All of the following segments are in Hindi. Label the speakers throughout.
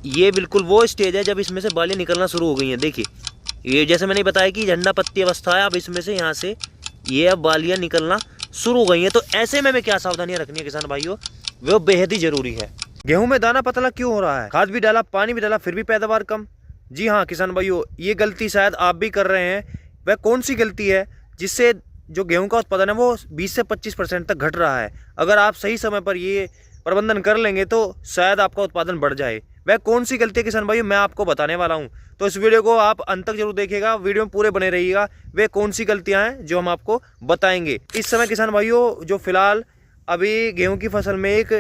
Speaker 1: ये बिल्कुल वो स्टेज है जब इसमें से बालियाँ निकलना शुरू हो गई हैं। देखिए ये जैसे मैंने बताया कि झंडा पत्ती अवस्था है, अब इसमें से यहाँ से ये अब बालियाँ निकलना शुरू हो गई हैं। तो ऐसे में हमें क्या सावधानियाँ रखनी है किसान भाइयों, वो बेहद ही जरूरी है। गेहूं में दाना पतला क्यों हो रहा है? खाद भी डाला, पानी भी डाला, फिर भी पैदावार कम। जी हाँ किसान भाइयों, ये गलती शायद आप भी कर रहे हैं। वह कौन सी गलती है जिससे जो गेहूं का उत्पादन है वो 20 से 25% तक घट रहा है? अगर आप सही समय पर ये प्रबंधन कर लेंगे तो शायद आपका उत्पादन बढ़ जाए। वह कौन सी गलती है किसान भाइयों, मैं आपको बताने वाला हूं। तो इस वीडियो को आप अंत तक जरूर देखिएगा, वीडियो में पूरे बने रहिएगा। वे कौन सी गलतियां हैं जो हम आपको बताएंगे। इस समय किसान भाइयों जो फिलहाल अभी गेहूं की फसल में एक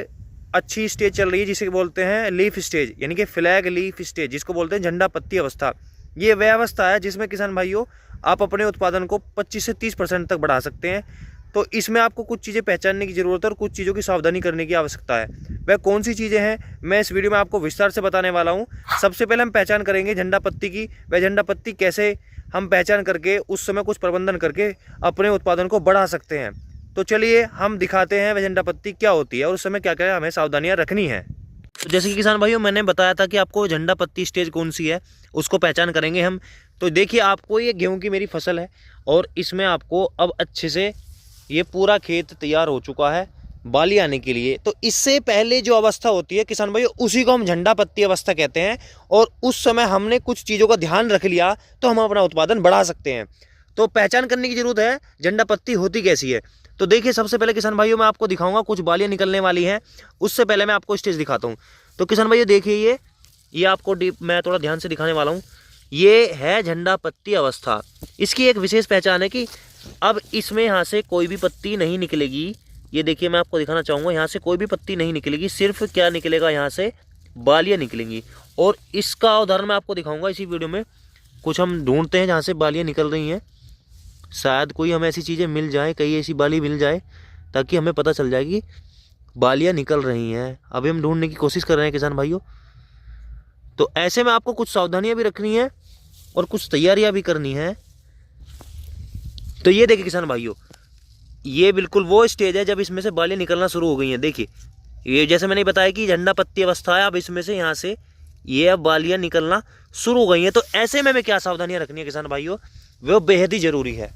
Speaker 1: अच्छी स्टेज चल रही है जिसे बोलते हैं लीफ स्टेज, यानी कि फ्लैग लीफ स्टेज, जिसको बोलते हैं झंडा पत्ती अवस्था। ये वह अवस्था है जिसमें किसान भाइयों आप अपने उत्पादन को 25 से 30% तक बढ़ा सकते हैं। तो इसमें आपको कुछ चीज़ें पहचानने की ज़रूरत है और कुछ चीज़ों की सावधानी करने की आवश्यकता है। वह कौन सी चीज़ें हैं मैं इस वीडियो में आपको विस्तार से बताने वाला हूं। सबसे पहले हम पहचान करेंगे झंडा पत्ती की। वह झंडा पत्ती कैसे हम पहचान करके उस समय कुछ प्रबंधन करके अपने उत्पादन को बढ़ा सकते हैं। तो चलिए हम दिखाते हैं वह झंडा पत्ती क्या होती है और उस समय क्या क्या हमें सावधानियां रखनी है। तो जैसे कि किसान भाइयों मैंने बताया था कि आपको झंडा पत्ती स्टेज कौन सी है उसको पहचान करेंगे हम। तो देखिए आपको ये गेहूं की मेरी फसल है और इसमें आपको अब अच्छे से ये पूरा खेत तैयार हो चुका है बाली आने के लिए। तो इससे पहले जो अवस्था होती है किसान भाइयों उसी को हम झंडा पत्ती अवस्था कहते हैं। और उस समय हमने कुछ चीज़ों का ध्यान रख लिया तो हम अपना उत्पादन बढ़ा सकते हैं। तो पहचान करने की जरूरत है झंडा पत्ती होती कैसी है। तो देखिए सबसे पहले किसान भाइयों मैं आपको दिखाऊंगा कुछ बालियां निकलने वाली हैं। उससे पहले मैं आपको स्टेज दिखाता हूं। तो किसान भाइयों देखिए ये आपको मैं थोड़ा ध्यान से दिखाने वाला हूं। ये है झंडा पत्ती अवस्था। इसकी एक विशेष पहचान है कि अब इसमें यहाँ से कोई भी पत्ती नहीं निकलेगी। ये देखिए मैं आपको दिखाना चाहूँगा, यहाँ से कोई भी पत्ती नहीं निकलेगी, सिर्फ क्या निकलेगा यहाँ से बालियाँ निकलेंगी। और इसका उदाहरण मैं आपको दिखाऊंगा इसी वीडियो में। कुछ हम ढूंढते हैं जहाँ से बालियाँ निकल रही हैं, शायद कोई हमें ऐसी चीज़ें मिल जाए, कई ऐसी बाली मिल जाए ताकि हमें पता चल जाए कि बालियाँ निकल रही हैं। अभी हम ढूंढने की कोशिश कर रहे हैं किसान भाइयों। तो ऐसे में आपको कुछ सावधानियां भी रखनी है और कुछ तैयारियां भी करनी है। तो ये देखिए किसान भाइयों ये बिल्कुल वो स्टेज है जब इसमें से बालियाँ निकलना शुरू हो गई हैं। देखिए ये जैसे मैंने बताया कि झंडा पत्ती अवस्था है, अब इसमें से यहाँ से ये अब बालियाँ निकलना शुरू हो गई हैं। तो ऐसे में हमें क्या सावधानियां रखनी है किसान भाइयों, वो बेहद ही जरूरी है।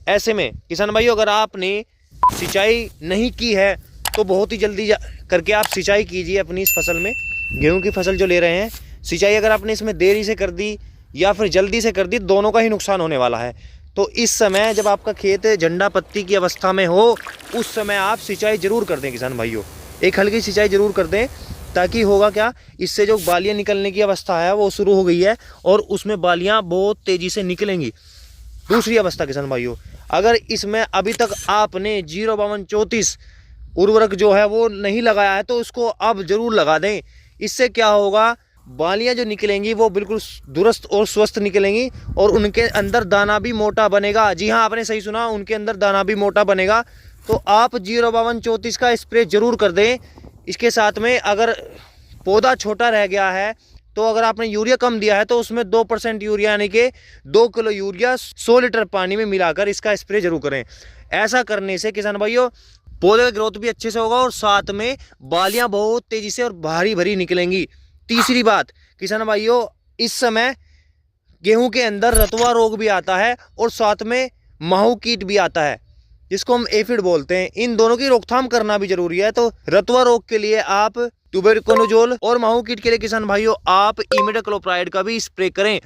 Speaker 1: ऐसे में किसान भाइयों अगर आपने सिंचाई नहीं की है तो बहुत ही जल्दी करके आप सिंचाई कीजिए अपनी इस फसल में। गेहूं की फसल जो ले रहे हैं, सिंचाई अगर आपने इसमें देरी से कर दी या फिर जल्दी से कर दी, दोनों का ही नुकसान होने वाला है। तो इस समय जब आपका खेत झंडा पत्ती की अवस्था में हो उस समय आप सिंचाई जरूर कर दें किसान भाइयों, एक हल्की सिंचाई जरूर कर दें। ताकि होगा क्या, इससे जो बालियाँ निकलने की अवस्था है वो शुरू हो गई है और उसमें बालियाँ बहुत तेज़ी से निकलेंगी। दूसरी अवस्था किसान भाइयों, अगर इसमें अभी तक आपने 05234 उर्वरक जो है वो नहीं लगाया है तो उसको अब जरूर लगा दें। इससे क्या होगा, बालियां जो निकलेंगी वो बिल्कुल दुरुस्त और स्वस्थ निकलेंगी और उनके अंदर दाना भी मोटा बनेगा। जी हाँ आपने सही सुना, उनके अंदर दाना भी मोटा बनेगा। तो आप 05234 का स्प्रे जरूर कर दें। इसके साथ में अगर पौधा छोटा रह गया है तो अगर आपने यूरिया कम दिया है तो उसमें 2% यूरिया यानी कि 2 किलो यूरिया 100 लीटर पानी में मिलाकर इसका स्प्रे जरूर करें। ऐसा करने से किसान भाइयों पौधे का ग्रोथ भी अच्छे से होगा और साथ में बालियां बहुत तेजी से और भारी भरी निकलेंगी। तीसरी बात किसान भाइयों, इस समय गेहूं के अंदर रतुआ रोग भी आता है और साथ में माहू कीट भी आता है जिसको हम एफिड बोलते हैं। इन दोनों की रोकथाम करना भी जरूरी है। तो रतुआ रोग के लिए आप ट्यूबरकुलोजोल और माहू कीट के लिए किसान भाइयों आप इमिडाक्लोप्राइड का भी स्प्रे करें।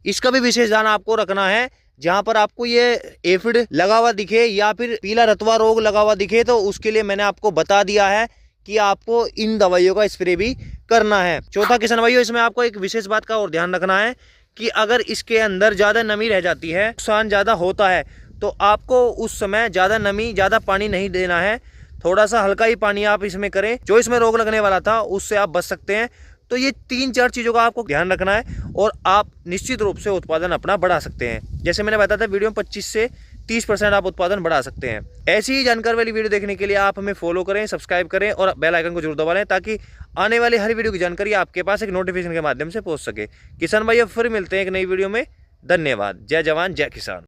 Speaker 1: इसका भी विशेष ध्यान आपको रखना है। जहां पर आपको ये एफिड लगा हुआ दिखे या फिर पीला रतुआ रोग लगा हुआ दिखे तो उसके लिए मैंने आपको बता दिया है कि आपको इन दवाइयों का स्प्रे भी करना है। चौथा किसान भाइयों, इसमें आपको एक विशेष बात का और ध्यान रखना है कि अगर इसके अंदर ज़्यादा नमी रह जाती है, नुकसान ज़्यादा होता है, तो आपको उस समय ज़्यादा नमी ज़्यादा पानी नहीं देना है। थोड़ा सा हल्का ही पानी आप इसमें करें, जो इसमें रोग लगने वाला था उससे आप बच सकते हैं। तो ये 3-4 चीज़ों का आपको ध्यान रखना है और आप निश्चित रूप से उत्पादन अपना बढ़ा सकते हैं। जैसे मैंने बताया था वीडियो में 25 से 30% आप उत्पादन बढ़ा सकते हैं। ऐसी ही जानकारी वाली वीडियो देखने के लिए आप हमें फॉलो करें, सब्सक्राइब करें और बेल आइकन को जरूर दबा लें ताकि आने वाली हर वीडियो की जानकारी आपके पास एक नोटिफिकेशन के माध्यम से पहुंच सके। किसान भाइयों फिर मिलते हैं एक नई वीडियो में। धन्यवाद। जय जवान जय किसान।